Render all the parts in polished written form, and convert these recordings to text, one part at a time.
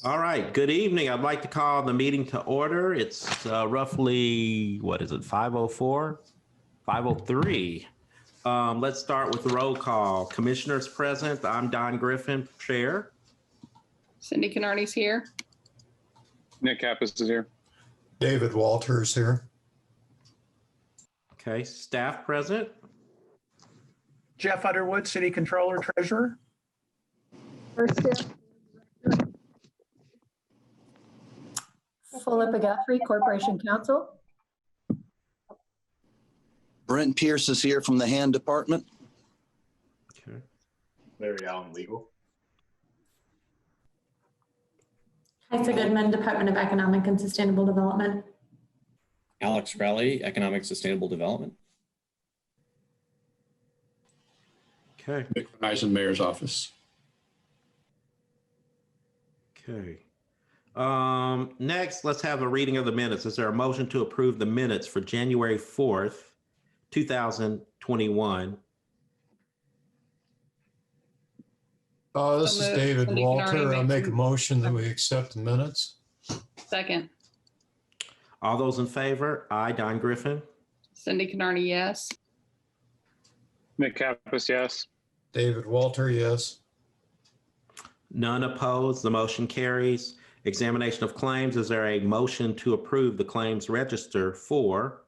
All right, good evening. I'd like to call the meeting to order. It's roughly, what is it, 5:04? 5:03. Let's start with the roll call. Commissioners present. I'm Don Griffin, Chair. Cindy Canardi's here. Nick Kappas is here. David Walters here. Okay, staff present. Jeff Underwood, City Controller, Treasurer. Philippa Guthrie, Corporation Counsel. Brent Pierce is here from the Hand Department. Okay. Larry Allen, Legal. Heisa Goodman, Department of Economic and Sustainable Development. Alex Raleigh, Economic Sustainable Development. Okay. Nick Van Eisen, Mayor's Office. Okay. Next, let's have a reading of the minutes. Is there a motion to approve the minutes for January 4th, 2021? This is David Cindy Walter. Canardi I make a makes- motion that we accept the minutes. Second. All those in favor? Aye, Don Griffin. Cindy Canardi, yes. Nick Kappas, yes. David Walter, yes. None opposed. The motion carries. Examination of claims. Is there a motion to approve the claims register for,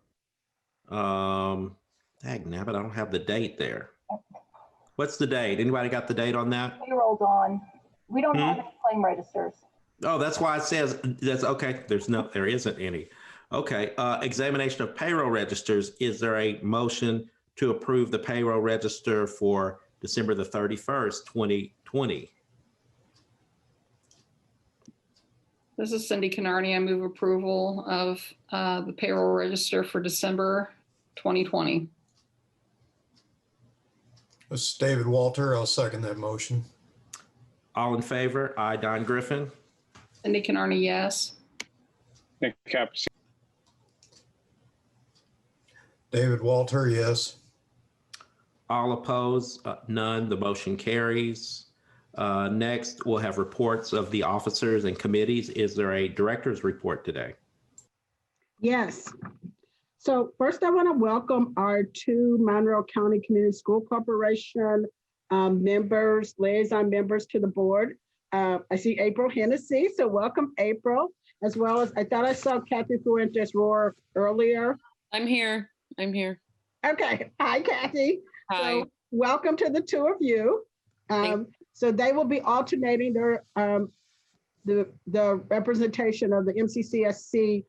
dagnabbit, I don't have the date there. What's the date? Anybody got the date on that? Payroll's on. We don't have any claim registers. Oh, that's why it says, that's okay. There isn't any. Okay, examination of payroll registers. Is there a motion to approve the payroll register for December the 31st, 2020? This is Cindy Canardi. I move approval of the payroll register for December 2020. This is David Walter. I'll second that motion. All in favor? Aye, Don Griffin. Cindy Canardi, yes. Nick Kappas, David Walter, yes. All opposed? None. The motion carries. Next, we'll have reports of the officers and committees. Is there a director's report today? Yes. So first I want to welcome our two Monroe County Community School Corporation members, liaison members to the board. I see April Hennessy, so welcome April, as well as I thought I saw Kathy Fuentes Roar earlier. I'm here. Okay, hi Kathy. Hi. So welcome to the two of you. So they will be alternating their the representation of the MCCSC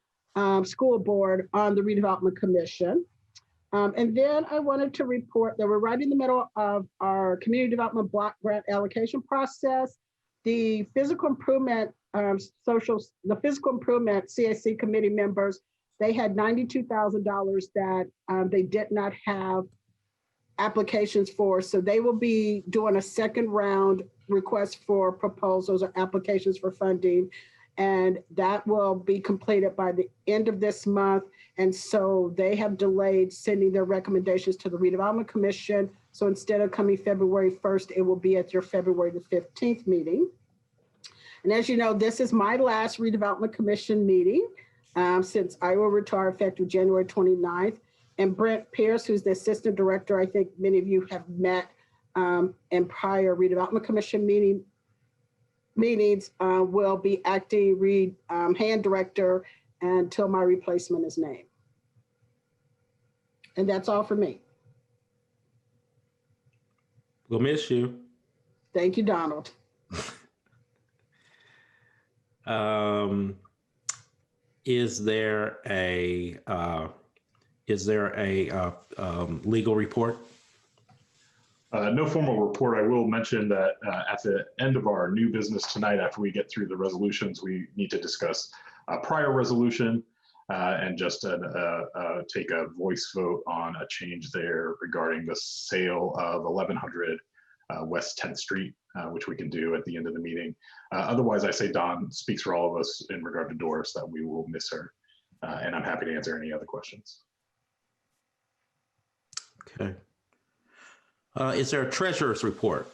school board on the redevelopment commission. And then I wanted to report that we're right in the middle of our community development block grant allocation process. The physical improvement the physical improvement CAC committee members, they had $92,000 that they did not have applications for. So they will be doing a second round request for proposals or applications for funding. And that will be completed by the end of this month. And so they have delayed sending their recommendations to the Redevelopment Commission. So instead of coming February 1st, it will be at your February the 15th meeting. And as you know, this is my last Redevelopment Commission meeting since I will retire effective January 29th. And Brent Pierce, who's the Assistant Director, I think many of you have met in prior Redevelopment Commission meetings, will be acting hand director until my replacement is named. And that's all for me. We'll miss you. Thank you, Donald. Is there a legal report? No formal report. I will mention that at the end of our new business tonight, after we get through the resolutions, we need to discuss a prior resolution and just take a voice vote on a change there regarding the sale of 1100 West 10th Street, which we can do at the end of the meeting. Otherwise, I say Dawn speaks for all of us in regard to Doris, that we will miss her. And I'm happy to answer any other questions. Okay. Is there a treasurer's report?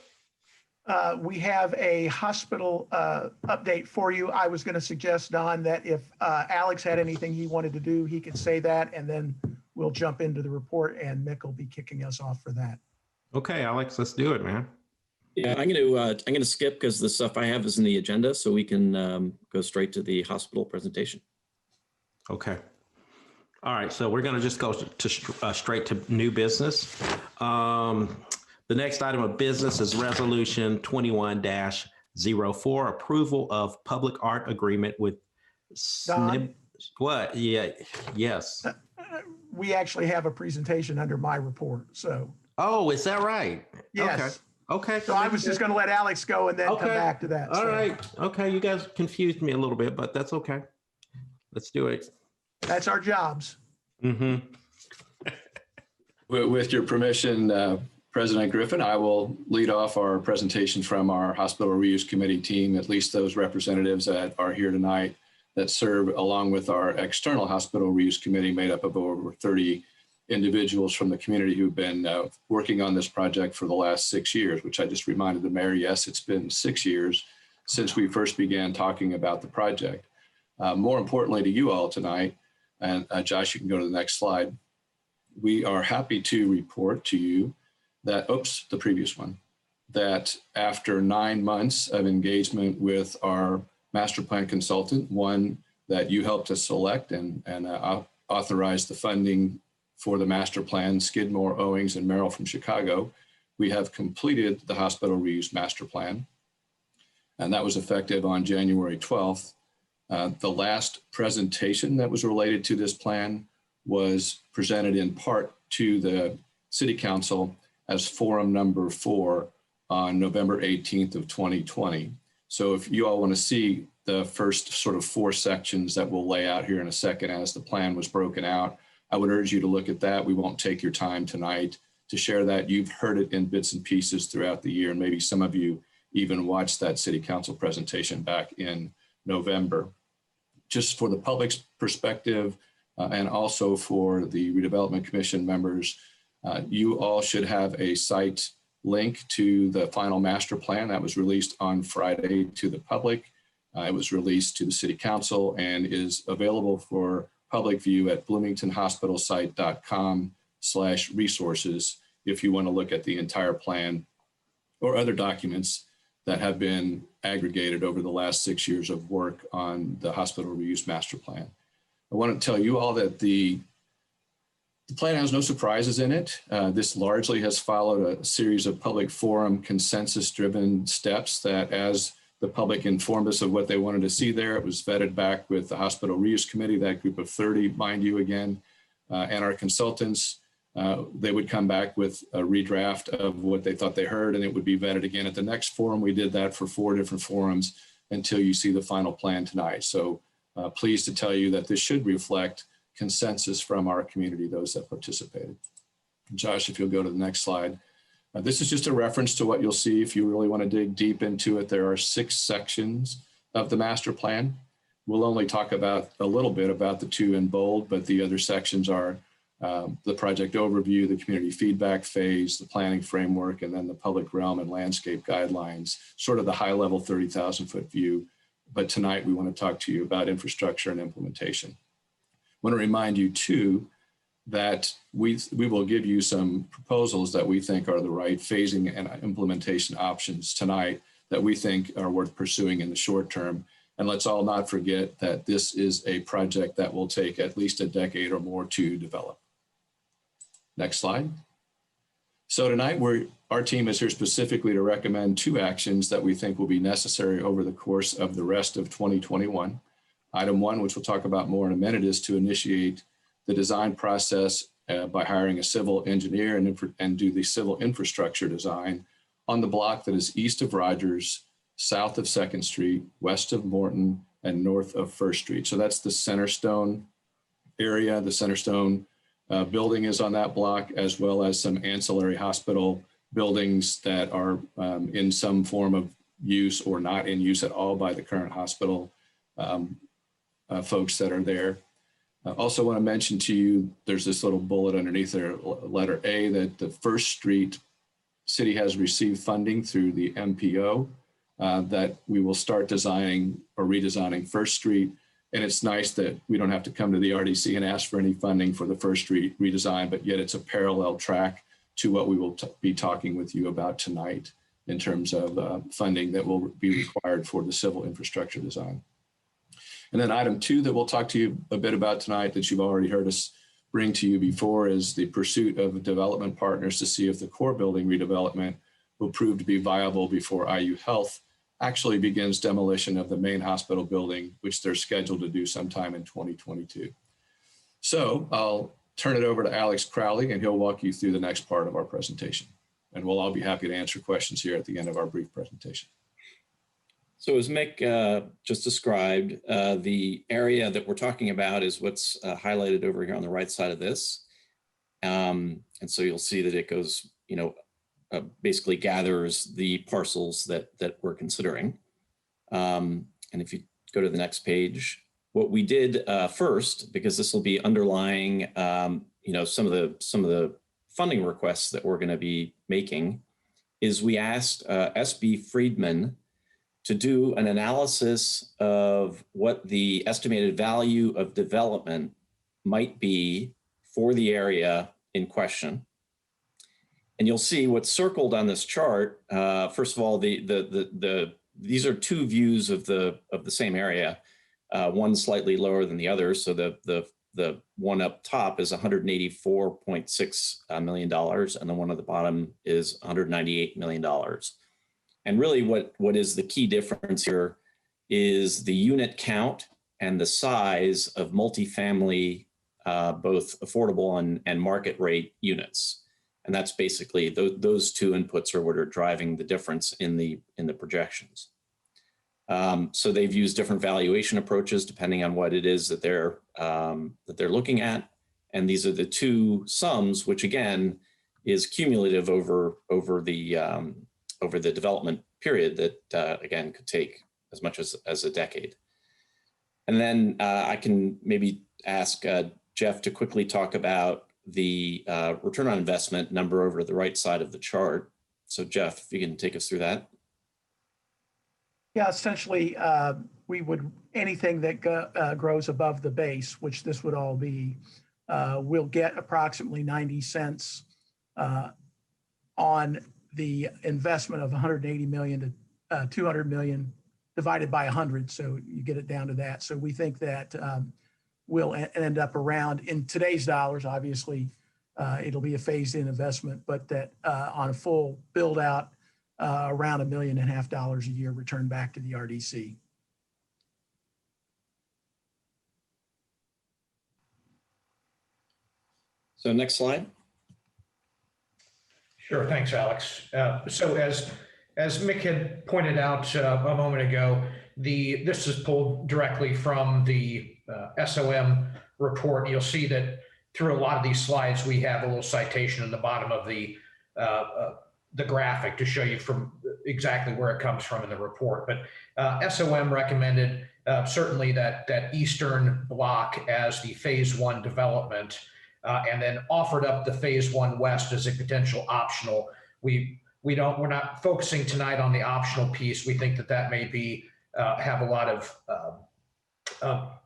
We have a hospital update for you. I was going to suggest, Don, that if Alex had anything he wanted to do, he could say that, and then we'll jump into the report, and Mick will be kicking us off for that. Okay, Alex, let's do it, man. Yeah, I'm gonna skip because the stuff I have is in the agenda, so we can go straight to the hospital presentation. Okay. All right, so we're going to just go to straight to new business. The next item of business is Resolution 21-04, approval of public art agreement with Don? What? Yeah, yes. We actually have a presentation under my report, so. Oh, is that right? Yes. Okay. So I was just going to let Alex go and then come Okay. back to that. All so. right. Okay, you guys confused me a little bit, but that's okay. Let's do it. That's our jobs. Mm-hmm. With your permission, President Griffin, I will lead off our presentation from our Hospital Reuse Committee team, at least those representatives that are here tonight that serve along with our external Hospital Reuse Committee made up of over 30 individuals from the community who've been working on this project for the last 6 years, which I just reminded the mayor, yes, it's been 6 years since we first began talking about the project. More importantly to you all tonight, and Josh, you can go to the next slide. We are happy to report to you that, oops, the previous one, that after 9 months of engagement with our master plan consultant, one that you helped us select and authorize the funding for the master plan, Skidmore, Owings, and Merrill from Chicago, we have completed the hospital reuse master plan. And that was effective on January 12th. The last presentation that was related to this plan was presented in part to the City Council as forum number 4 on November 18th of 2020. So if you all want to see the first sort of 4 sections that we'll lay out here in a second as the plan was broken out, I would urge you to look at that. We won't take your time tonight to share that. You've heard it in bits and pieces throughout the year, and maybe some of you even watched that City Council presentation back in November. Just for the public's perspective, and also for the Redevelopment Commission members, you all should have a site link to the final master plan that was released on Friday to the public. It was released to the City Council and is available for public view at bloomingtonhospitalsite.com/resources if you want to look at the entire plan or other documents that have been aggregated over the last 6 years of work on the hospital reuse master plan. I want to tell you all that the plan has no surprises in it. This largely has followed a series of public forum consensus-driven steps that, as the public informed us of what they wanted to see there, it was vetted back with the Hospital Reuse Committee, that group of 30, mind you again, and our consultants. They would come back with a redraft of what they thought they heard, and it would be vetted again at the next forum. We did that for 4 different forums until you see the final plan tonight. So pleased to tell you that this should reflect consensus from our community, those that participated. Josh, if you'll go to the next slide. This is just a reference to what you'll see if you really want to dig deep into it. There are 6 sections of the master plan. We'll only talk about a little bit about the 2 in bold, but the other sections are the project overview, the community feedback phase, the planning framework, and then the public realm and landscape guidelines, sort of the high level 30,000-foot view. But tonight we want to talk to you about infrastructure and implementation. I want to remind you too that we will give you some proposals that we think are the right phasing and implementation options tonight that we think are worth pursuing in the short term. And let's all not forget that this is a project that will take at least a decade or more to develop. Next slide. So tonight our team is here specifically to recommend 2 actions that we think will be necessary over the course of the rest of 2021. Item 1, which we'll talk about more in a minute, is to initiate the design process by hiring a civil engineer and do the civil infrastructure design on the block that is east of Rogers, south of 2nd Street, west of Morton, and north of 1st Street. So that's the Centerstone area. The Centerstone building is on that block, as well as some ancillary hospital buildings that are in some form of use or not in use at all by the current hospital folks that are there. I also want to mention to you, there's this little bullet underneath there, letter A, that the 1st Street city has received funding through the MPO that we will start designing or redesigning First Street. And it's nice that we don't have to come to the RDC and ask for any funding for the First Street redesign, but yet it's a parallel track to what we will be talking with you about tonight in terms of funding that will be required for the civil infrastructure design. And then item 2 that we'll talk to you a bit about tonight that you've already heard us bring to you before is the pursuit of development partners to see if the core building redevelopment will prove to be viable before IU Health actually begins demolition of the main hospital building, which they're scheduled to do sometime in 2022. So I'll turn it over to Alex Crowley and he'll walk you through the next part of our presentation. And we'll all be happy to answer questions here at the end of our brief presentation. So as Mick just described, the area that we're talking about is what's highlighted over here on the right side of this. And so you'll see that it goes, basically gathers the parcels that we're considering. And if you go to the next page, what we did first, because this will be underlying, some of the funding requests that we're going to be making, is we asked SB Friedman to do an analysis of what the estimated value of development might be for the area in question. And you'll see what's circled on this chart. First of all, these are 2 views of the same area, one slightly lower than the other. So the one up top is $184.6 million, and the one at the bottom is $198 million. And really what is the key difference here is the unit count and the size of multifamily, both affordable and market rate units. And that's basically those 2 inputs are what are driving the difference in the projections. So they've used different valuation approaches depending on what it is that they're looking at. And these are the 2 sums, which again is cumulative over the development period that again could take as much as a decade. And then I can maybe ask Jeff to quickly talk about the return on investment number over to the right side of the chart. So Jeff, if you can take us through that. Yeah, essentially, anything that grows above the base, which this would all be, will get approximately 90 cents on the investment of 180 million to 200 million divided by 100. So you get it down to that. So we think that will end up around, in today's dollars, obviously, it'll be a phased-in investment, but that on a full build out, around $1.5 million a year return back to the RDC. So next slide. Sure, thanks, Alex. So as Mick had pointed out a moment ago, this is pulled directly from the SOM report. You'll see that through a lot of these slides, we have a little citation in the bottom of the graphic to show you from exactly where it comes from in the report. But SOM recommended certainly that eastern block as the phase 1 development, and then offered up the phase 1 west as a potential optional. We're not focusing tonight on the optional piece. We think that may be have a lot of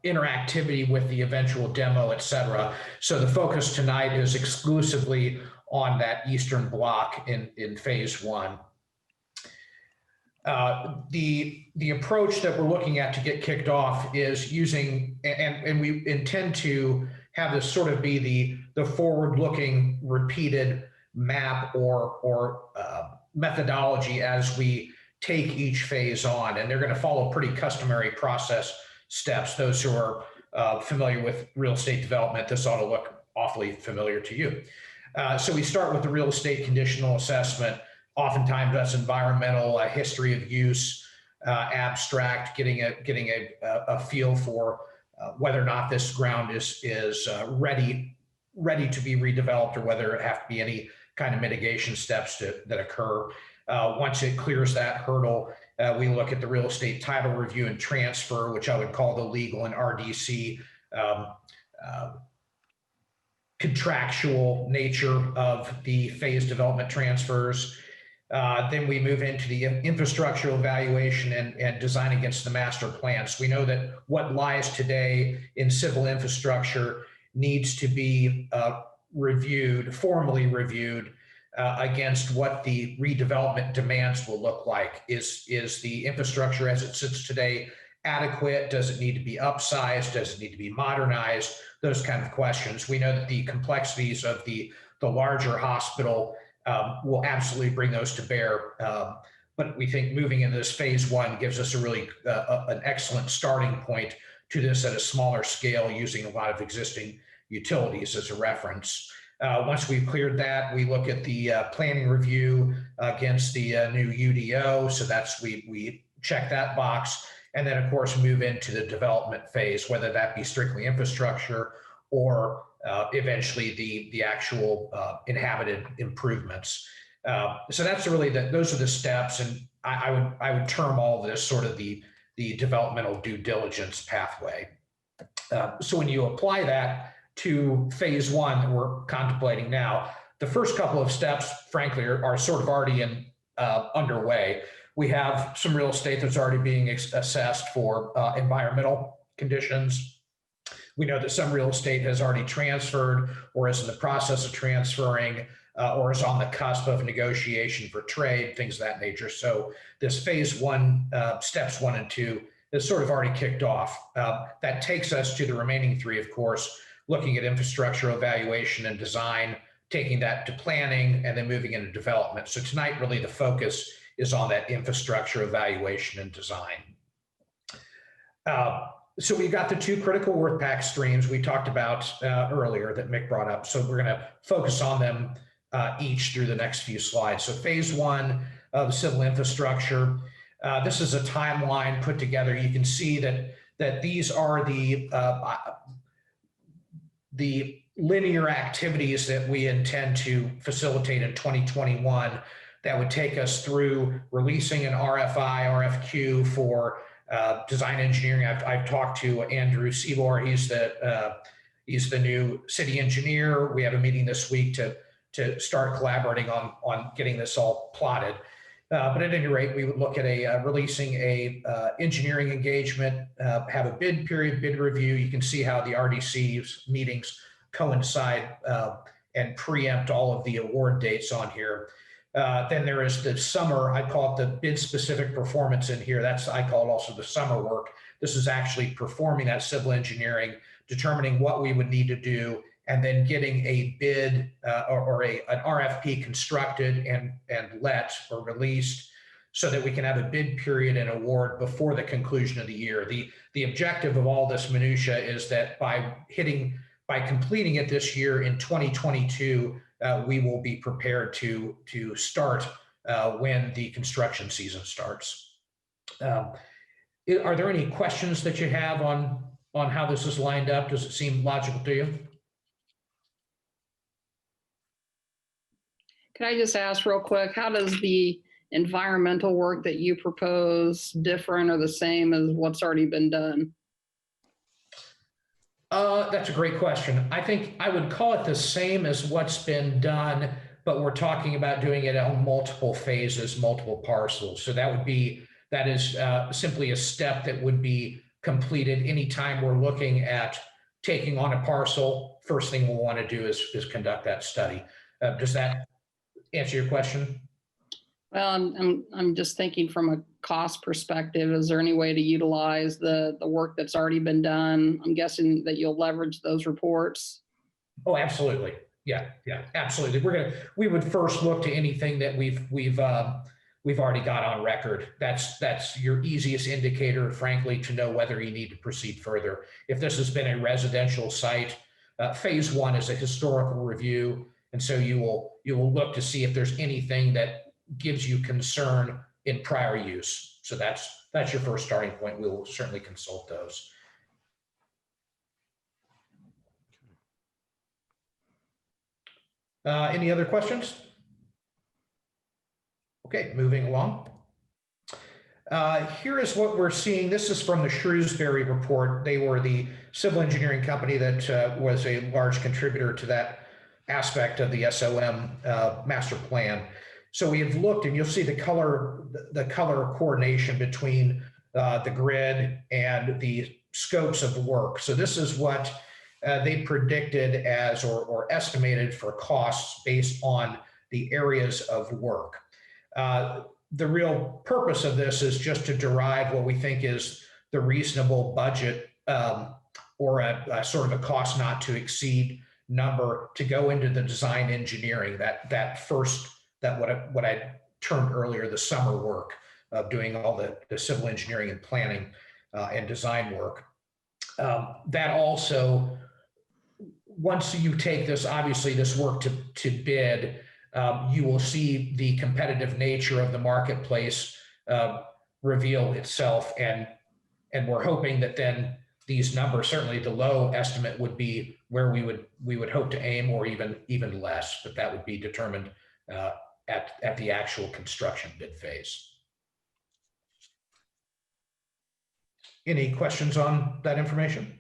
interactivity with the eventual demo, et cetera. So the focus tonight is exclusively on that eastern block in phase 1. The approach that we're looking at to get kicked off is using, and we intend to have this sort of be the forward-looking repeated map or methodology as we take each phase on, and they're going to follow pretty customary process steps. Those who are familiar with real estate development, this ought to look awfully familiar to you. So we start with the real estate conditional assessment. Oftentimes that's environmental, history of use, abstract, getting a feel for whether or not this ground is ready to be redeveloped, or whether it have to be any kind of mitigation steps that occur. Once it clears that hurdle, we look at the real estate title review and transfer, which I would call the legal and RDC contractual nature of the phase development transfers. Then we move into the infrastructural evaluation and design against the master plans. We know that what lies today in civil infrastructure needs to be formally reviewed against what the redevelopment demands will look like. Is the infrastructure as it sits today adequate? Does it need to be upsized? Does it need to be modernized? Those kind of questions. We know that the complexities of the larger hospital will absolutely bring those to bear. But we think moving into this phase one gives us a really an excellent starting point to this at a smaller scale, using a lot of existing utilities as a reference. Once we've cleared that, we look at the planning review against the new UDO. So that's we check that box, and then of course move into the development phase, whether that be strictly infrastructure or eventually the actual inhabited improvements. So that's really those are the steps, and I would term all of this sort of the developmental due diligence pathway. So when you apply that to phase one that we're contemplating now, the first couple of steps, frankly, are sort of already underway. We have some real estate that's already being assessed for environmental conditions. We know that some real estate has already transferred or is in the process of transferring or is on the cusp of negotiation for trade, things of that nature. So this phase one, steps 1 and 2, is sort of already kicked off. That takes us to the remaining 3, of course, looking at infrastructure evaluation and design, taking that to planning, and then moving into development. So tonight, really the focus is on that infrastructure evaluation and design. So we've got the 2 critical work pack streams we talked about earlier that Mick brought up. So we're going to focus on them each through the next few slides. So phase 1 of civil infrastructure. This is a timeline put together. You can see that these are the linear activities that we intend to facilitate in 2021 that would take us through releasing an RFQ for design engineering. I've talked to Andrew Seabor. He's the new city engineer. We have a meeting this week to start collaborating on getting this all plotted. But at any rate, we would look at releasing a engineering engagement, have a bid period, bid review. You can see how the RDC's meetings coincide and preempt all of the award dates on here. Then there is the summer, I call it the bid specific performance in here. I call it also the summer work. This is actually performing that civil engineering, determining what we would need to do, and then getting a bid or an RFP constructed and let or released so that we can have a bid period and award before the conclusion of the year. The objective of all this minutia is that by completing it this year in 2022, we will be prepared to start when the construction season starts. Are there any questions that you have on how this is lined up? Does it seem logical to you? Can I just ask real quick, how does the environmental work that you propose different or the same as what's already been done? That's a great question. I think I would call it the same as what's been done, but we're talking about doing it on multiple phases, multiple parcels. So that is simply a step that would be completed anytime we're looking at taking on a parcel. First thing we'll want to do is conduct that study. Does that answer your question? Well, I'm just thinking from a cost perspective. Is there any way to utilize the work that's already been done? I'm guessing that you'll leverage those reports. Oh, absolutely. Yeah, absolutely. We would first look to anything that we've already got on record. That's your easiest indicator, frankly, to know whether you need to proceed further. If this has been a residential site, phase 1 is a historical review, and so you will look to see if there's anything that gives you concern in prior use. So that's your first starting point. We will certainly consult those. Any other questions? Okay, moving along. Here is what we're seeing. This is from the Shrewsbury Report. They were the civil engineering company that was a large contributor to that aspect of the SOM master plan. So we have looked, and you'll see the color coordination between the grid and the scopes of work. So this is what they predicted as or estimated for costs based on the areas of work. The real purpose of this is just to derive what we think is the reasonable budget or a sort of a cost not to exceed number to go into the design engineering, what I termed earlier, the summer work of doing all the civil engineering and planning and design work. That also, once you take this, obviously this work to bid, you will see the competitive nature of the marketplace reveal itself. And we're hoping that then these numbers, certainly the low estimate would be where we would hope to aim, or even less, but that would be determined at the actual construction bid phase. Any questions on that information?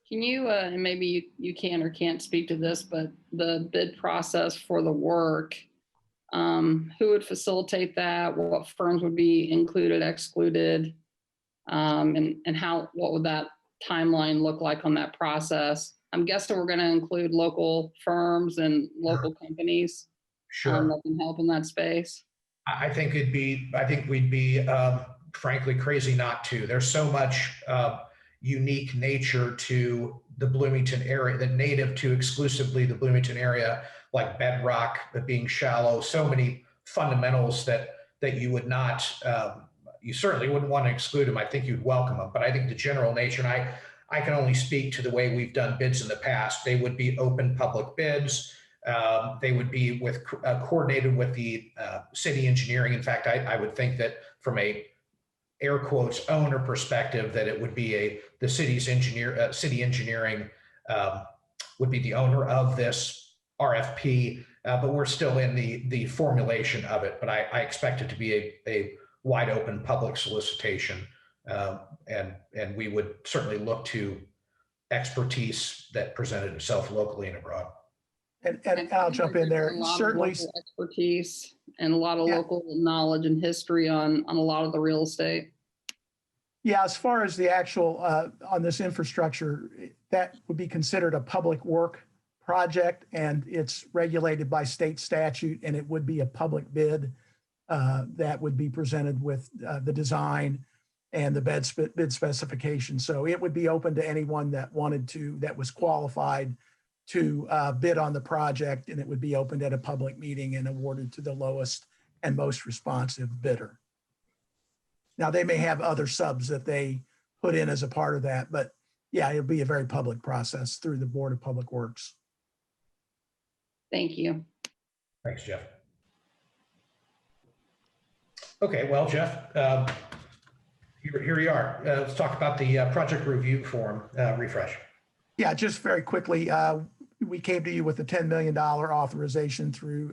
Can you, and maybe you can or can't speak to this, but the bid process for the work, who would facilitate that? What firms would be included, excluded? And what would that timeline look like on that process? I'm guessing we're going to include local firms and local companies that can help in that space. I think we'd be frankly crazy not to. There's so much unique nature to the Bloomington area, that native to exclusively the Bloomington area, like bedrock, being shallow, so many fundamentals that you would not, you certainly wouldn't want to exclude them. I think you'd welcome them, but I think the general nature, and I can only speak to the way we've done bids in the past. They would be open public bids. They would be coordinated with the city engineering. In fact, I would think that from a air quotes owner perspective, that it would be the city's city engineering would be the owner of this RFP, but we're still in the formulation of it. But I expect it to be a wide open public solicitation, and we would certainly look to expertise that presented itself locally and abroad. And I'll jump in there. Certainly Expertise and a lot of local knowledge and history on a lot of the real estate. Yeah, as far as the actual on this infrastructure, that would be considered a public work project, and it's regulated by state statute, and it would be a public bid that would be presented with the design and the bid specification. So it would be open to anyone that that was qualified to bid on the project, and it would be opened at a public meeting and awarded to the lowest and most responsive bidder. Now, they may have other subs that they put in as a part of that, but yeah, it'll be a very public process through the Board of Public Works. Thank you. Thanks, Jeff. Okay, well, Jeff, here you are. Let's talk about the project review form refresh. Yeah, just very quickly, we came to you with a $10 million authorization through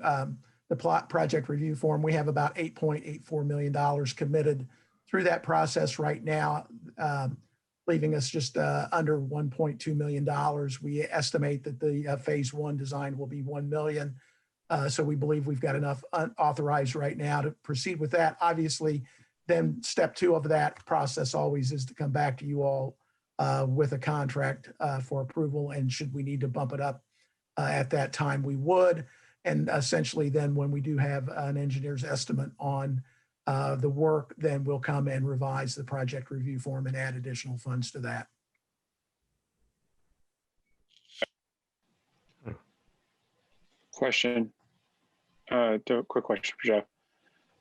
the project review form. We have about $8.84 million committed through that process right now, leaving us just under $1.2 million. We estimate that the phase one design will be $1 million. So we believe we've got enough authorized right now to proceed with that. Obviously, then step two of that process always is to come back to you all with a contract for approval. And should we need to bump it up at that time, we would. And essentially then when we do have an engineer's estimate on the work, then we'll come and revise the project review form and add additional funds to that. Question. Quick question for Jeff.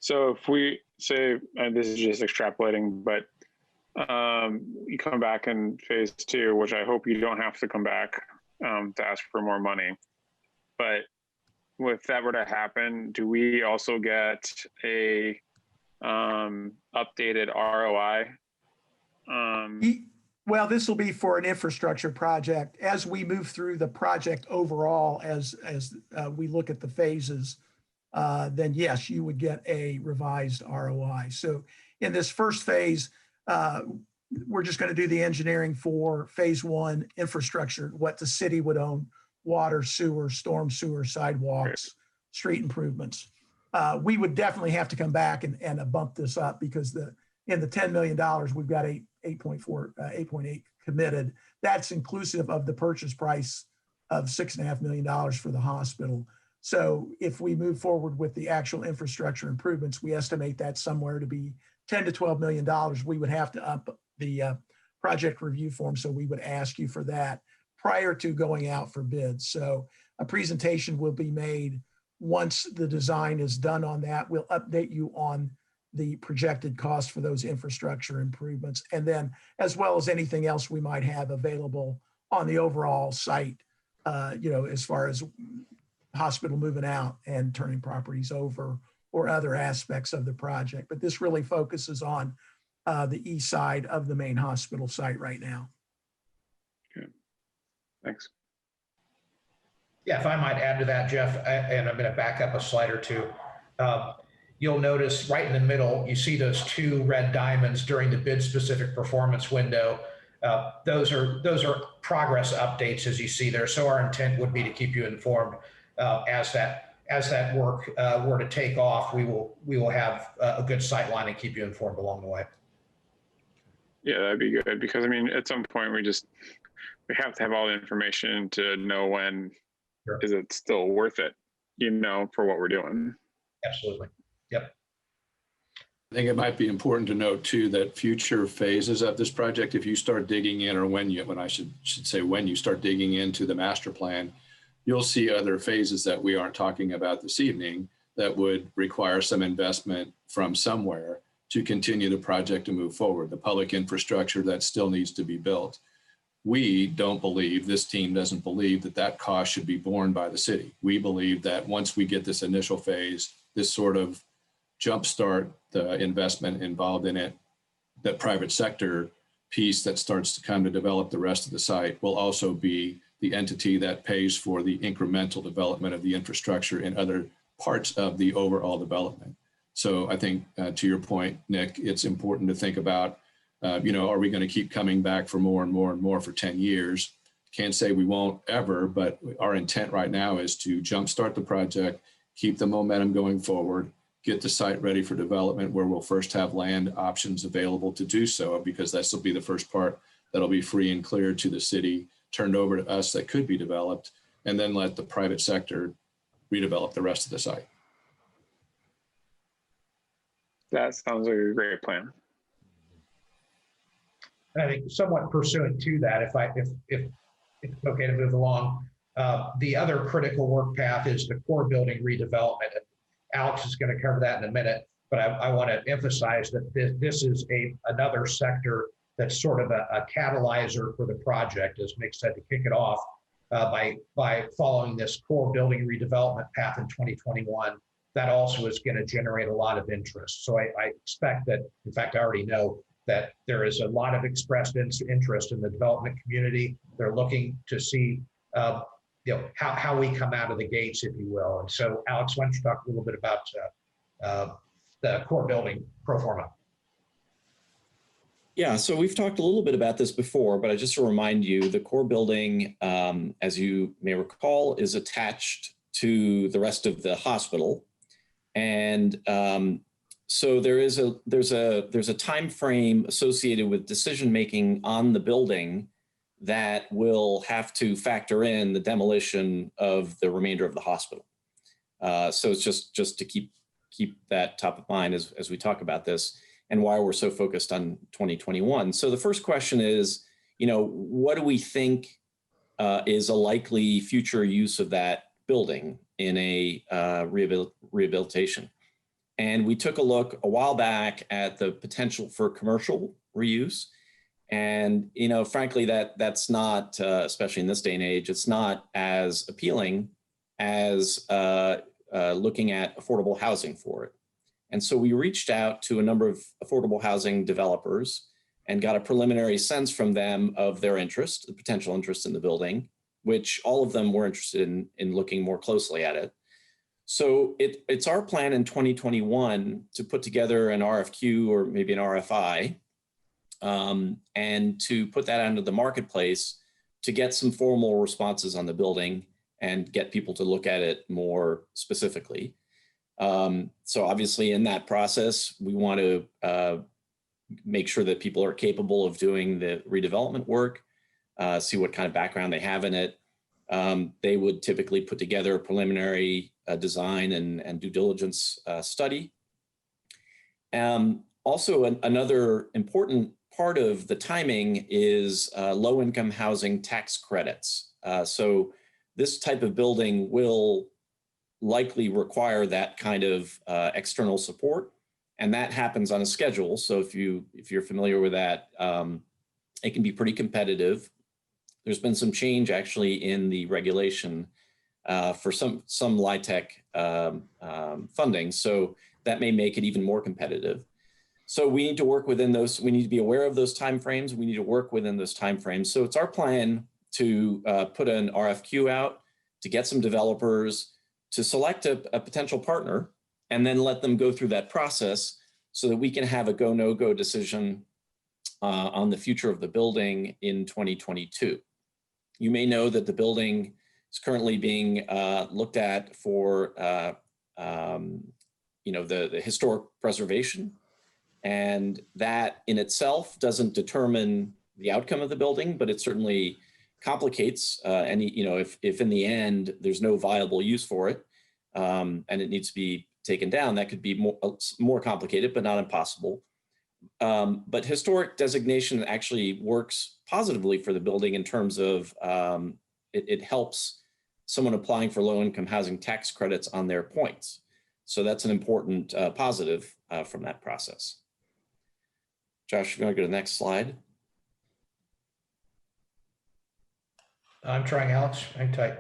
So if we say, and this is just extrapolating, but you come back in phase two, which I hope you don't have to come back to ask for more money. But if that were to happen, do we also get a updated ROI? Well, this will be for an infrastructure project. As we move through the project overall, as we look at the phases, then yes, you would get a revised ROI. So in this first phase, we're just going to do the engineering for phase one infrastructure, what the city would own: water, sewer, storm sewer, sidewalks, street improvements. We would definitely have to come back and bump this up because in the $10 million, we've got 8.8 committed. That's inclusive of the purchase price of $6.5 million for the hospital. So if we move forward with the actual infrastructure improvements, we estimate that somewhere to be $10 to $12 million. We would have to up the project review form. So we would ask you for that prior to going out for bids. So a presentation will be made once the design is done on that. We'll update you on the projected cost for those infrastructure improvements. And then as well as anything else we might have available on the overall site, as far as hospital moving out and turning properties over or other aspects of the project. But this really focuses on the east side of the main hospital site right now. Okay. Thanks. Yeah, if I might add to that, Jeff, and I'm going to back up a slide or two. You'll notice right in the middle, you see those two red diamonds during the bid specific performance window. Those are progress updates as you see there. So our intent would be to keep you informed as that work were to take off. We will have a good sight line and keep you informed along the way. Yeah, that'd be good because I mean, at some point we have to have all the information to know when is it still worth it, for what we're doing. Absolutely. Yep. I think it might be important to note too that future phases of this project, if you start digging in, or when you start digging into the master plan, you'll see other phases that we aren't talking about this evening that would require some investment from somewhere to continue the project to move forward. The public infrastructure that still needs to be built. We don't believe, this team doesn't believe that cost should be borne by the city. We believe that once we get this initial phase, this sort of jumpstart the investment involved in it, that private sector piece that starts to come to develop the rest of the site will also be the entity that pays for the incremental development of the infrastructure in other parts of the overall development. So I think to your point, Nick, it's important to think about, are we going to keep coming back for more and more and more for 10 years? Can't say we won't ever, but our intent right now is to jumpstart the project, keep the momentum going forward, get the site ready for development where we'll first have land options available to do so, because this will be the first part that'll be free and clear to the city, turned over to us that could be developed, and then let the private sector redevelop the rest of the site. That sounds like a great plan. And I think somewhat pursuant to that, if it's okay to move along, the other critical work path is the core building redevelopment. Alex is going to cover that in a minute, but I want to emphasize that this is another sector that's sort of a catalyzer for the project, as Mick said, to kick it off by following this core building redevelopment path in 2021. That also is going to generate a lot of interest. So I expect that, in fact, I already know that there is a lot of expressed interest in the development community. They're looking to see how we come out of the gates, if you will. And so, Alex, why don't you talk a little bit about the core building pro forma? Yeah, so we've talked a little bit about this before, but just to remind you, the core building, as you may recall, is attached to the rest of the hospital. And so there's a time frame associated with decision making on the building that will have to factor in the demolition of the remainder of the hospital. So it's just to keep that top of mind as we talk about this and why we're so focused on 2021. So the first question is, what do we think is a likely future use of that building in a rehabilitation? And we took a look a while back at the potential for commercial reuse. And, frankly, that's not, especially in this day and age, it's not as appealing as looking at affordable housing for it. And so we reached out to a number of affordable housing developers and got a preliminary sense from them of their interest, the potential interest in the building, which all of them were interested in looking more closely at it. So it's our plan in 2021 to put together an RFQ or maybe an RFI and to put that out into the marketplace to get some formal responses on the building and get people to look at it more specifically. So obviously in that process, we want to make sure that people are capable of doing the redevelopment work, see what kind of background they have in it. They would typically put together a preliminary design and due diligence study. Also, another important part of the timing is low-income housing tax credits. So this type of building will likely require that kind of external support, and that happens on a schedule. So if you're familiar with that, it can be pretty competitive. There's been some change actually in the regulation for some LIHTC funding, so that may make it even more competitive. So we need to work within those. We need to be aware of those timeframes. We need to work within those timeframes. So it's our plan to put an RFQ out, to get some developers, to select a potential partner, and then let them go through that process so that we can have a go, no go decision on the future of the building in 2022. You may know that the building is currently being looked at for the historic preservation. And that in itself doesn't determine the outcome of the building, but it certainly complicates any, if in the end there's no viable use for it and it needs to be taken down, that could be more complicated, but not impossible. But historic designation actually works positively for the building in terms of it helps someone applying for low-income housing tax credits on their points. So that's an important positive from that process. Josh, you're going to go to the next slide. I'm trying, Alex. Hang tight.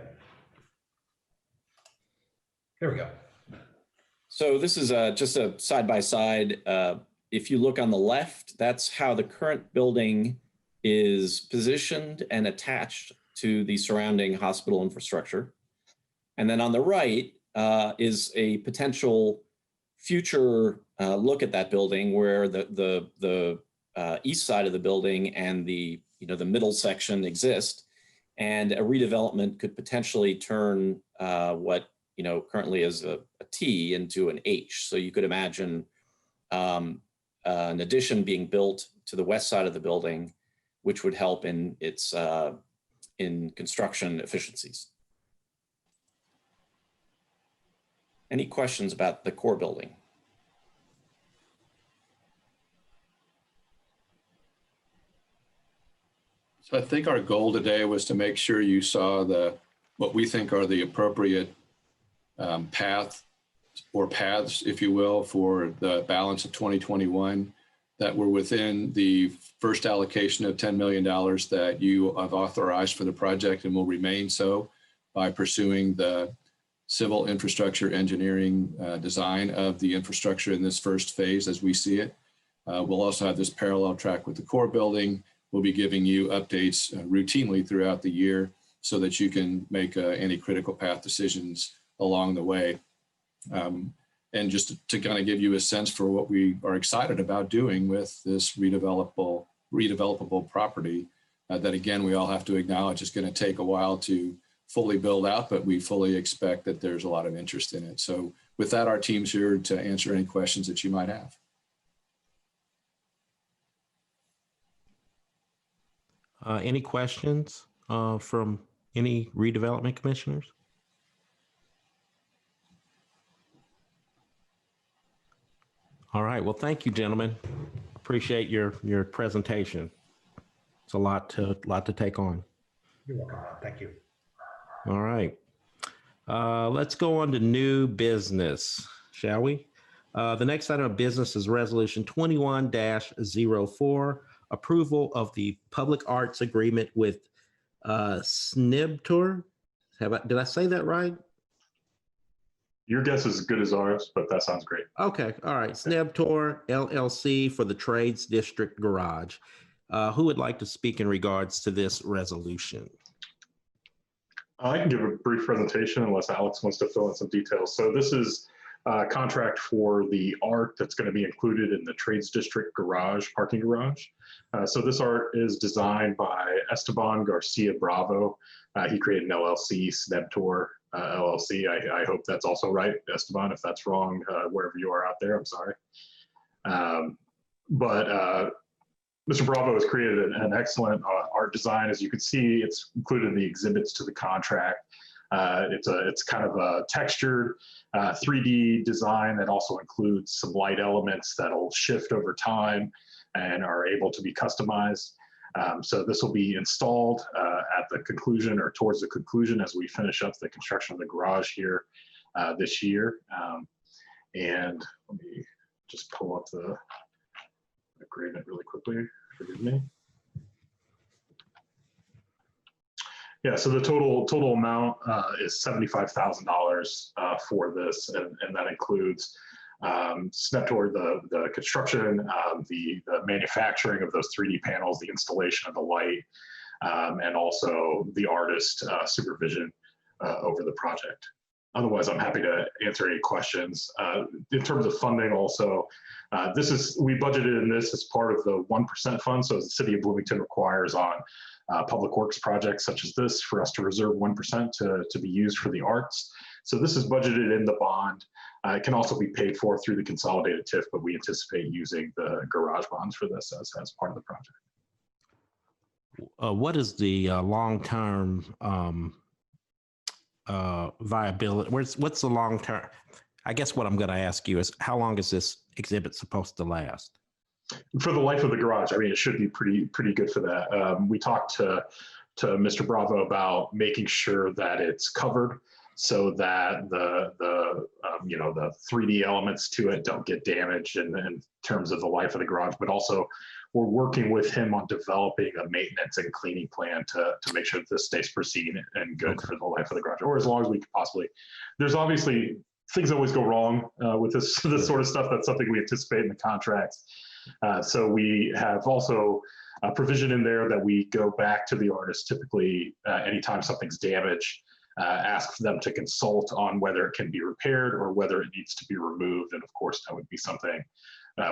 Here we go. So this is just a side-by-side. If you look on the left, that's how the current building is positioned and attached to the surrounding hospital infrastructure. And then on the right is a potential future look at that building where the east side of the building and the middle section exist, and a redevelopment could potentially turn what currently is a T into an H. So you could imagine an addition being built to the west side of the building, which would help in its in construction efficiencies. Any questions about the core building? So I think our goal today was to make sure you saw what we think are the appropriate paths, if you will, for the balance of 2021, that were within the first allocation of $10 million that you have authorized for the project and will remain so by pursuing the civil infrastructure engineering design of the infrastructure in this first phase as we see it. We'll also have this parallel track with the core building. We'll be giving you updates routinely throughout the year so that you can make any critical path decisions along the way. And just to kind of give you a sense for what we are excited about doing with this redevelopable property that, again, we all have to acknowledge is going to take a while to fully build out, but we fully expect that there's a lot of interest in it. So with that, our team's here to answer any questions that you might have. Any questions from any redevelopment commissioners? All right. Well, thank you, gentlemen. Appreciate your presentation. It's a lot to take on. You're welcome. Thank you. All right. Let's go on to new business, shall we? The next item of business is Resolution 21-04, approval of the public arts agreement with SNIBTOR. Did I say that right? Your guess is as good as ours, but that sounds great. Okay. All right. SNIBTOR LLC for the Trades District Garage. Who would like to speak in regards to this resolution? I can give a brief presentation unless Alex wants to fill in some details. So this is contract for the art that's going to be included in the Trades District garage, parking garage. So this art is designed by Esteban Garcia Bravo. He created an LLC, Snebtor LLC. I hope that's also right, Esteban. If that's wrong, wherever you are out there, I'm sorry. But Mr. Bravo has created an excellent art design. As you can see, it's included in the exhibits to the contract. It's kind of a textured 3D design that also includes some light elements that'll shift over time and are able to be customized. So this will be installed at the conclusion or towards the conclusion as we finish up the construction of the garage here this year. And let me just pull up the agreement really quickly, forgive me. Yeah, so the total amount is $75,000 for this, and that includes Snebtor, the construction, the manufacturing of those 3D panels, the installation of the light, and also the artist supervision over the project. Otherwise, I'm happy to answer any questions. In terms of funding also, we budgeted in this as part of the 1% fund. So the city of Bloomington requires on public works projects such as this for us to reserve 1% to be used for the arts. So this is budgeted in the bond. It can also be paid for through the consolidated TIF, but we anticipate using the garage bonds for this as part of the project. What is the long-term viability? What's the long-term? I guess what I'm going to ask you is, how long is this exhibit supposed to last? For the life of the garage, I mean, it should be pretty good for that. We talked to Mr. Bravo about making sure that it's covered so that the 3D elements to it don't get damaged in terms of the life of the garage, but also we're working with him on developing a maintenance and cleaning plan to make sure that this stays pristine and good for the life of the garage, or as long as we could possibly. There's obviously things always go wrong with this sort of stuff. That's something we anticipate in the contracts. So we have also a provision in there that we go back to the artist typically anytime something's damaged, ask them to consult on whether it can be repaired or whether it needs to be removed. And of course, that would be something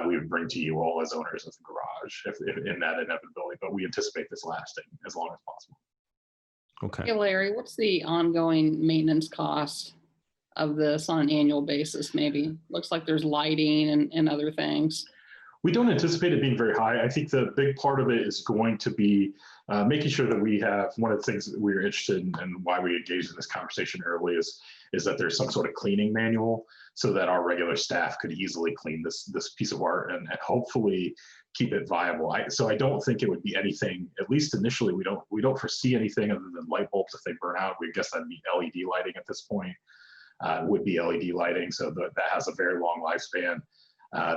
we would bring to you all as owners of the garage if in that inevitability. But we anticipate this lasting as long as possible. Okay. Hey, Larry, what's the ongoing maintenance cost of this on an annual basis? Maybe looks like there's lighting and other things. We don't anticipate it being very high. I think the big part of it is going to be making sure that we have, one of the things that we're interested in and why we engaged in this conversation early is that there's some sort of cleaning manual so that our regular staff could easily clean this piece of art and hopefully keep it viable. So I don't think it would be anything, at least initially, we don't foresee anything other than light bulbs if they burn out. We guess that'd be LED lighting at this point, would be LED lighting. So that has a very long lifespan.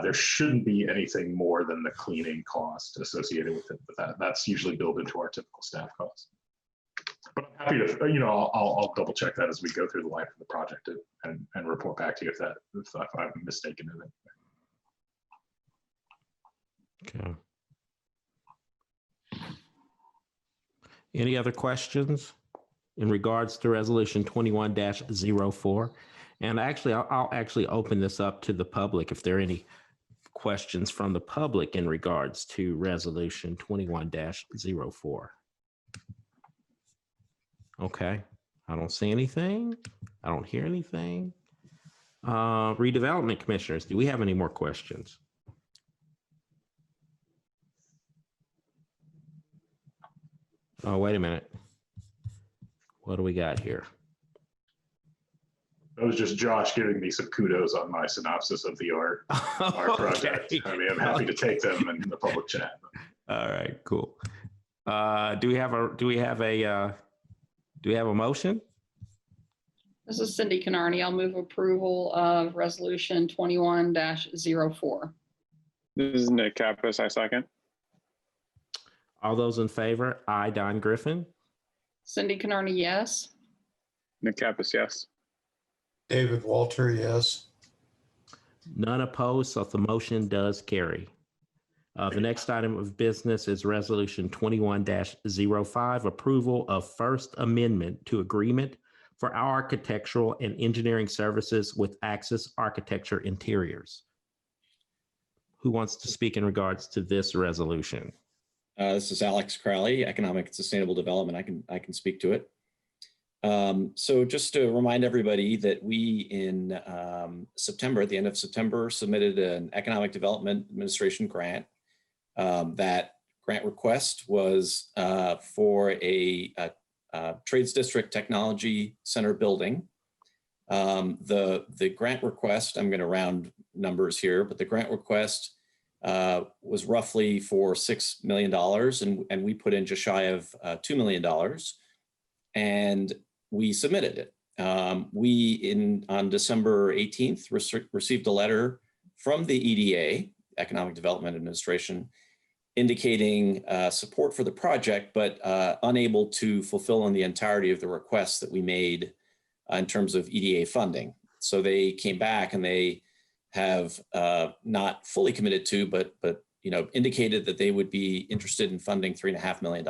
There shouldn't be anything more than the cleaning cost associated with it, but that's usually built into our typical staff costs. But I'm happy to, I'll double check that as we go through the life of the project and report back to you if I'm mistaken in it. Okay. Any other questions in regards to resolution 21-04? And actually, I'll actually open this up to the public if there are any questions from the public in regards to resolution 21-04. Okay, I don't see anything. I don't hear anything. Redevelopment commissioners, do we have any more questions? Oh, wait a minute. What do we got here? That was just Josh giving me some kudos on my synopsis of the art project. I mean, I'm happy to take them in the public chat. All right, cool. Do we have a motion? This is Cindy Canarney. I'll move approval of resolution 21-04. This is Nick Kappas. I second. All those in favor? Aye, Don Griffin. Cindy Canarney, yes. Nick Kappas, yes. David Walter, yes. None opposed, so the motion does carry. The next item of business is resolution 21-05, approval of first amendment to agreement for architectural and engineering services with Axis Architecture Interiors. Who wants to speak in regards to this resolution? This is Alex Crowley, Economic and Sustainable Development. I can speak to it. So just to remind everybody that we in September, at the end of September, submitted an Economic Development Administration grant. That grant request was for a Trades District Technology Center building. The grant request, I'm going to round numbers here, but the grant request was roughly for $6 million, and we put in just shy of $2 million, and we submitted it. On December 18th, received a letter from the EDA, Economic Development Administration, indicating support for the project, but unable to fulfill on the entirety of the requests that we made in terms of EDA funding. So they came back and they have not fully committed to, but indicated that they would be interested in funding $3.5 million.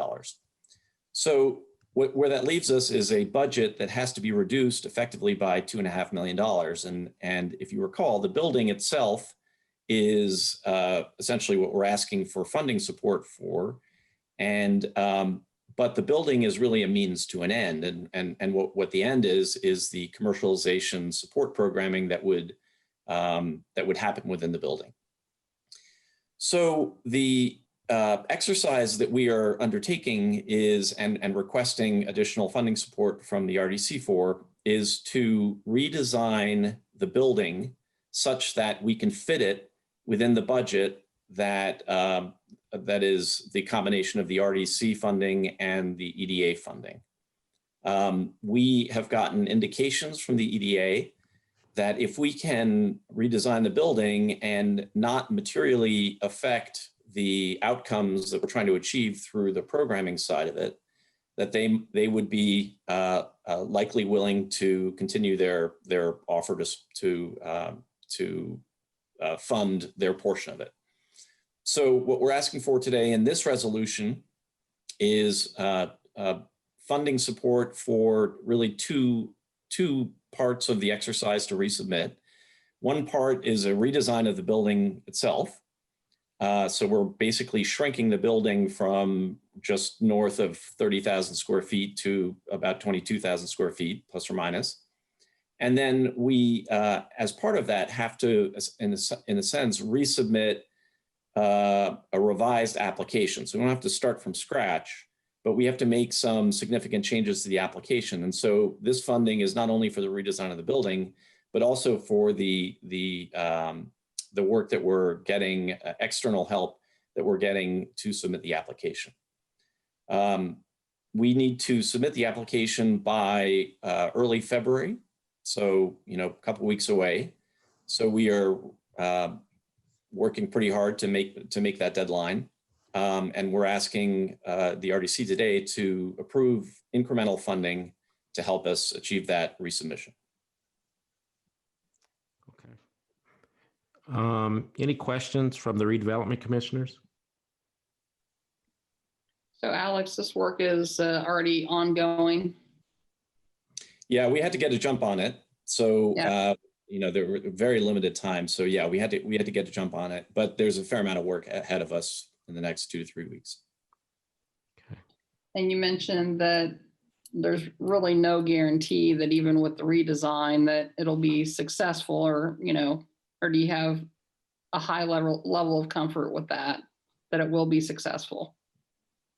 So where that leaves us is a budget that has to be reduced effectively by $2.5 million. And if you recall, the building itself is essentially what we're asking for funding support for. And but the building is really a means to an end. And what the end is the commercialization support programming that would happen within the building. So the exercise that we are undertaking is, and requesting additional funding support from the RDC for, is to redesign the building such that we can fit it within the budget that that is the combination of the RDC funding and the EDA funding. We have gotten indications from the EDA that if we can redesign the building and not materially affect the outcomes that we're trying to achieve through the programming side of it, that they would be likely willing to continue their offer to fund their portion of it. So what we're asking for today in this resolution is funding support for really two parts of the exercise to resubmit. One part is a redesign of the building itself. So we're basically shrinking the building from just north of 30,000 square feet to about 22,000 square feet, plus or minus. And then we, as part of that, have to, in a sense, resubmit a revised application. So we don't have to start from scratch, but we have to make some significant changes to the application. And so this funding is not only for the redesign of the building, but also for the work that we're getting, external help that we're getting to submit the application. We need to submit the application by early February. So, a couple of weeks away. So we are working pretty hard to make that deadline. And we're asking the RDC today to approve incremental funding to help us achieve that resubmission. Okay. Any questions from the redevelopment commissioners? So Alex, this work is already ongoing. Yeah, we had to get a jump on it. So, yeah. There were very limited time. So yeah, we had to get a jump on it, but there's a fair amount of work ahead of us in the next 2 to 3 weeks. Okay. And you mentioned that there's really no guarantee that even with the redesign that it'll be successful, or do you have a high level of comfort with that it will be successful?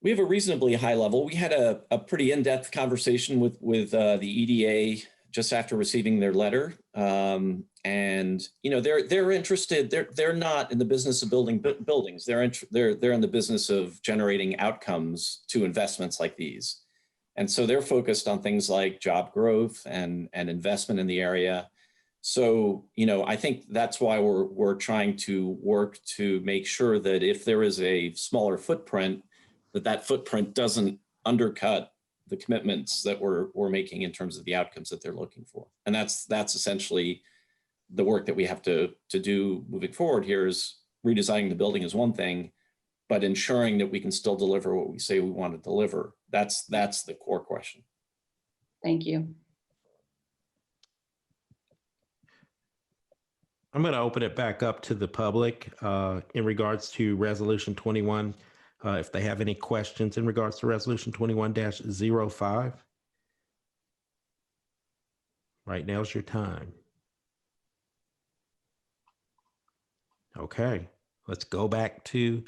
We have a reasonably high level. We had a pretty in-depth conversation with the EDA just after receiving their letter. And they're interested. They're not in the business of building buildings. They're in the business of generating outcomes to investments like these. And so they're focused on things like job growth and investment in the area. So, I think that's why we're trying to work to make sure that if there is a smaller footprint, that footprint doesn't undercut the commitments that we're making in terms of the outcomes that they're looking for. And that's essentially the work that we have to do moving forward here. Is redesigning the building is one thing, but ensuring that we can still deliver what we say we want to deliver. That's the core question. Thank you. I'm going to open it back up to the public in regards to Resolution 21. If they have any questions in regards to Resolution 21-05. Right now's your time. Okay, let's go back to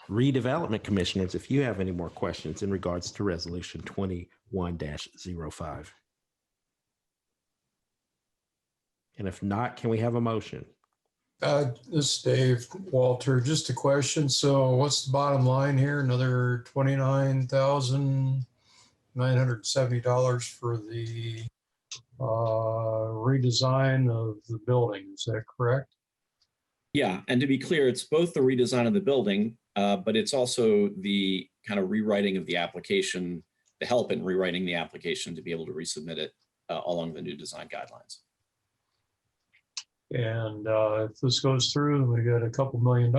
redevelopment commissioners. If you have any more questions in regards to Resolution 21-05. And if not, can we have a motion? This is Dave Walter. Just a question. So what's the bottom line here? Another $29,970 for the redesign of the building. Is that correct? Yeah, and to be clear, it's both the redesign of the building, but it's also the kind of rewriting of the application, the help in rewriting the application to be able to resubmit it along the new design guidelines. And if this goes through, we got a couple $1 million,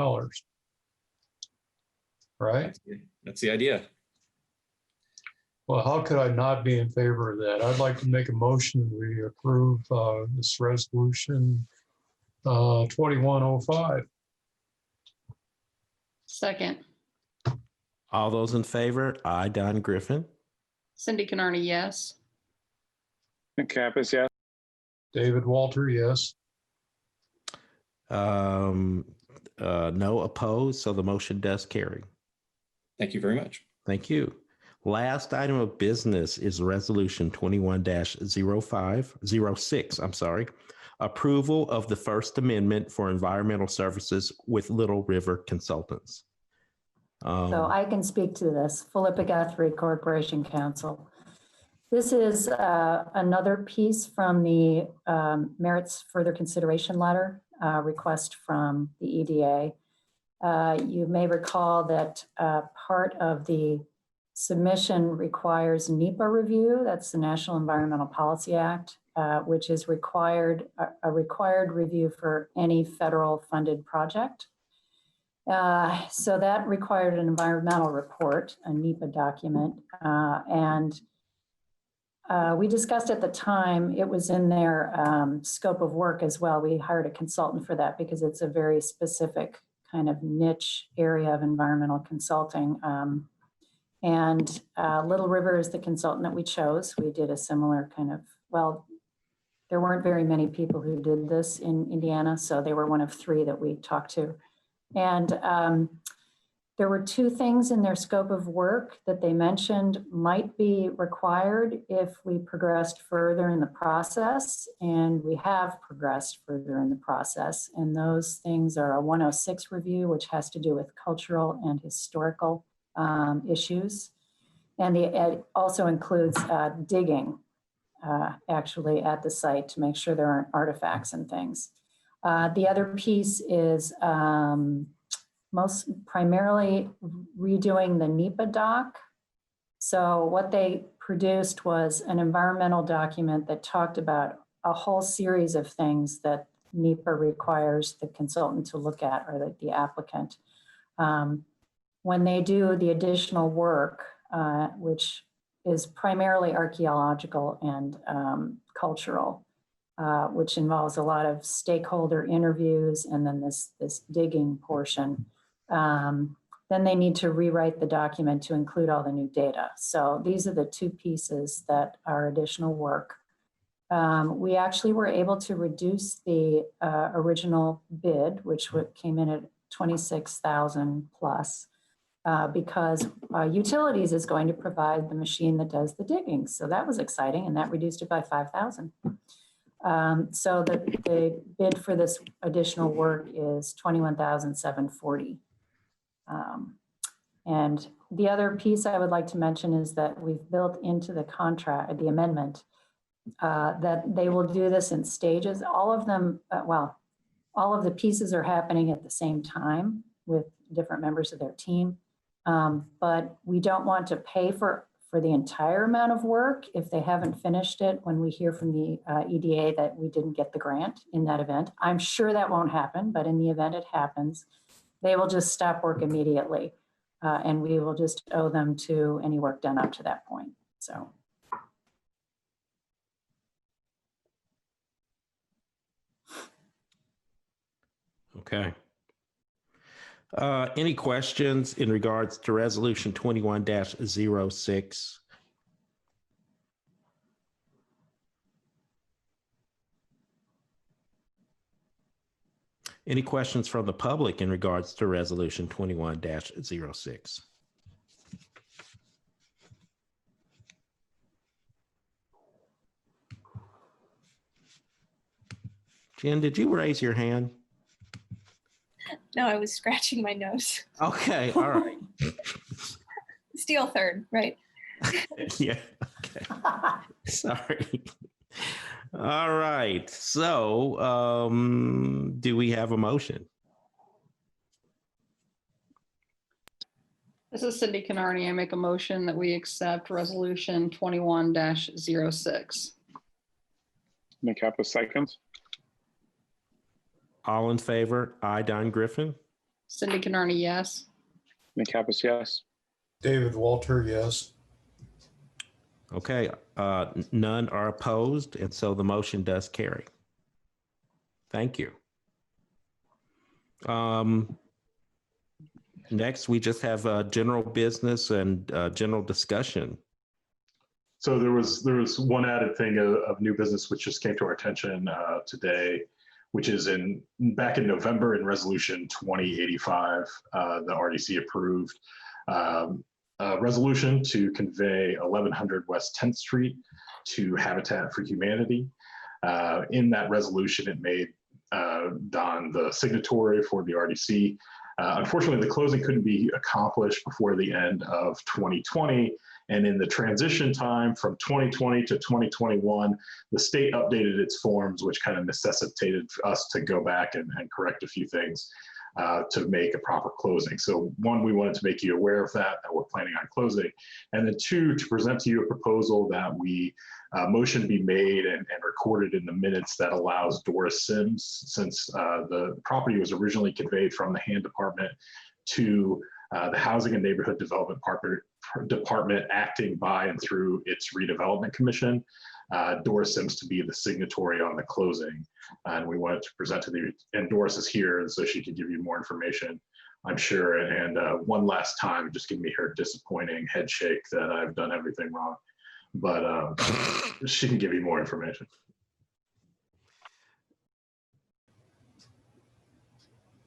right? That's the idea. Well, how could I not be in favor of that? I'd like to make a motion. We approve this resolution 2105. Second. All those in favor? Aye, Don Griffin. Cindy Canarney, yes. Nick Kappas, yes. David Walter, yes. No opposed, so the motion does carry. Thank you very much. Thank you. Last item of business is Resolution 21-06. I'm sorry. Approval of the First Amendment for environmental services with Little River Consultants. So I can speak to this. Philippa Guthrie, Corporation Counsel. This is another piece from the merits further consideration letter request from the EDA. You may recall that part of the submission requires NEPA review. That's the National Environmental Policy Act, which is a required review for any federal funded project. So that required an environmental report, a NEPA document, and we discussed at the time, it was in their scope of work as well. We hired a consultant for that because it's a very specific kind of niche area of environmental consulting. And Little River is the consultant that we chose. We did a similar kind of, well, there weren't very many people who did this in Indiana, so they were one of 3 that we talked to. And there were 2 things in their scope of work that they mentioned might be required if we progressed further in the process, and we have progressed further in the process. And those things are a 106 review, which has to do with cultural and historical issues. And it also includes digging actually at the site to make sure there aren't artifacts and things. The other piece is most primarily redoing the NEPA doc. So what they produced was an environmental document that talked about a whole series of things that NEPA requires the consultant to look at, or the applicant. When they do the additional work, which is primarily archaeological and cultural, which involves a lot of stakeholder interviews and then this digging portion, then they need to rewrite the document to include all the new data. So these are the 2 pieces that are additional work. We actually were able to reduce the original bid, which came in at 26,000 plus, because utilities is going to provide the machine that does the digging. So that was exciting, and that reduced it by 5,000. So the bid for this additional work is 21,740. And the other piece I would like to mention is that we've built into the contract, the amendment, that they will do this in stages. All of them, well, all of the pieces are happening at the same time with different members of their team. But we don't want to pay for the entire amount of work if they haven't finished it when we hear from the EDA that we didn't get the grant in that event. I'm sure that won't happen, but in the event it happens, they will just stop work immediately. And we will just owe them to any work done up to that point. So. Okay. Any questions in regards to resolution 21-06? Any questions from the public in regards to resolution 21-06? Jen, did you raise your hand? No, I was scratching my nose. Okay, all right. Steel third, right? Yeah, okay. Sorry. All right, so do we have a motion? This is Cindy Canarney. I make a motion that we accept resolution 21-06. Nick Kappas seconds. All in favor? Aye, Don Griffin. Cindy Canarney, yes. Nick Kappas, yes. David Walter, yes. Okay, none are opposed, and so the motion does carry. Thank you. Next, we just have general business and general discussion. So there was one added thing of new business which just came to our attention today, which is back in November in resolution 2085, the RDC approved a resolution to convey 1100 West 10th Street to Habitat for Humanity. In that resolution, it made Don the signatory for the RDC. Unfortunately, the closing couldn't be accomplished before the end of 2020. And in the transition time from 2020 to 2021, the state updated its forms, which kind of necessitated us to go back and correct a few things to make a proper closing. So one, we wanted to make you aware of that we're planning on closing. And then two, to present to you a proposal that we motion be made and recorded in the minutes that allows Doris Sims, since the property was originally conveyed from the Hand Department to the Housing and Neighborhood Development Department acting by and through its Redevelopment Commission, Doris Sims to be the signatory on the closing. And we wanted to present to the, and Doris is here, and so she can give you more information, I'm sure. And one last time, just give me her disappointing head shake that I've done everything wrong. But she can give you more information.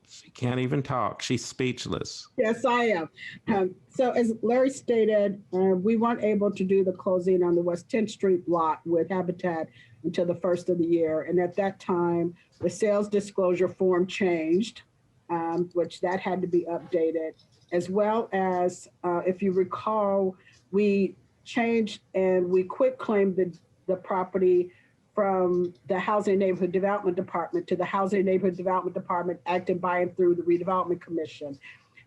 She can't even talk. She's speechless. Yes, I am. So as Larry stated, we weren't able to do the closing on the West 10th Street lot with Habitat until the first of the year. And at that time, the sales disclosure form changed, which that had to be updated, as well as, if you recall, we changed and we quit claimed the property from the Housing Neighborhood Development Department to the Housing Neighborhood Development Department acting by and through the Redevelopment Commission.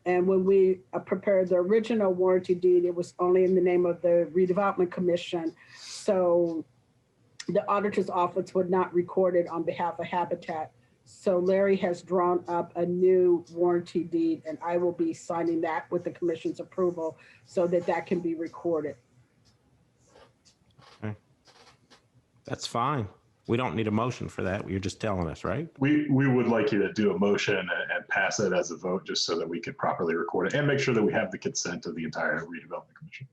And when we prepared the original warranty deed, it was only in the name of the Redevelopment Commission. So the auditor's office would not record it on behalf of Habitat. So Larry has drawn up a new warranty deed, and I will be signing that with the commission's approval so that that can be recorded. That's fine. We don't need a motion for that. You're just telling us, right? We would like you to do a motion and pass it as a vote just so that we could properly record it and make sure that we have the consent of the entire Redevelopment Commission.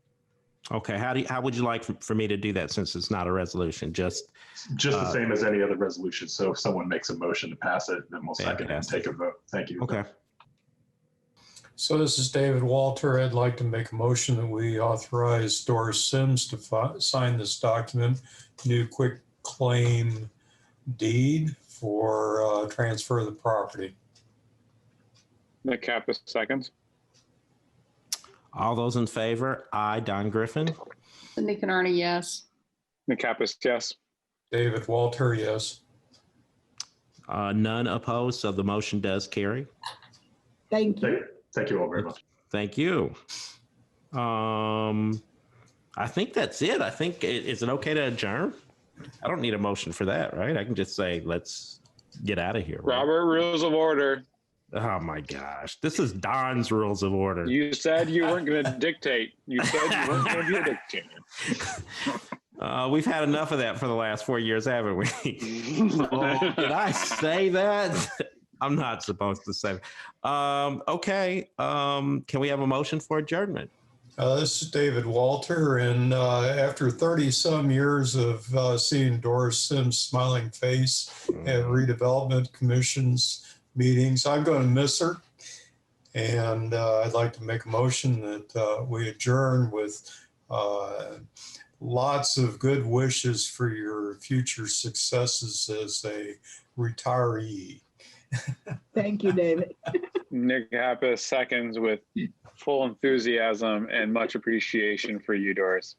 Okay. How would you like for me to do that since it's not a resolution? Just the same as any other resolution. So if someone makes a motion to pass it, then we'll second it and take a vote. Thank you. Okay. So this is David Walter. I'd like to make a motion that we authorize Doris Sims to sign this document, new quick claim deed for transfer of the property. Nick Kappas seconds. All those in favor? Aye, Don Griffin. Cindy Canarney, yes. Nick Kappas, yes. David Walter, yes. None opposed, so the motion does carry. Thank you. Thank you all very much. Thank you. I think that's it. I think, is it okay to adjourn? I don't need a motion for that, right? I can just say, let's get out of here. Right? Robert, rules of order. Oh my gosh. This is Don's rules of order. You said you weren't going to dictate. You said you weren't going to be a dictator. We've had enough of that for the last 4 years, haven't we? Oh, did I say that? I'm not supposed to say. Okay. Can we have a motion for adjournment? This is David Walter, and after 30-some years of seeing Doris Sims' smiling face at redevelopment commissions meetings, I'm going to miss her. And I'd like to make a motion that we adjourn with lots of good wishes for your future successes as a retiree. Thank you, David. Nick Kappas seconds with full enthusiasm and much appreciation for you, Doris.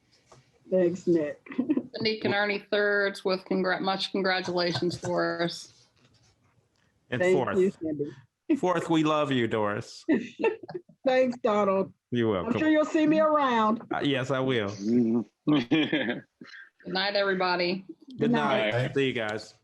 Thanks, Nick. Nick and Ernie thirds with much congratulations for us. And Thank fourth, you, Cindy. fourth, we love you, Doris. Thanks, Donald. You're welcome. I'm sure you'll see me around. Yes, I will. Good night, everybody. Good night. See you guys.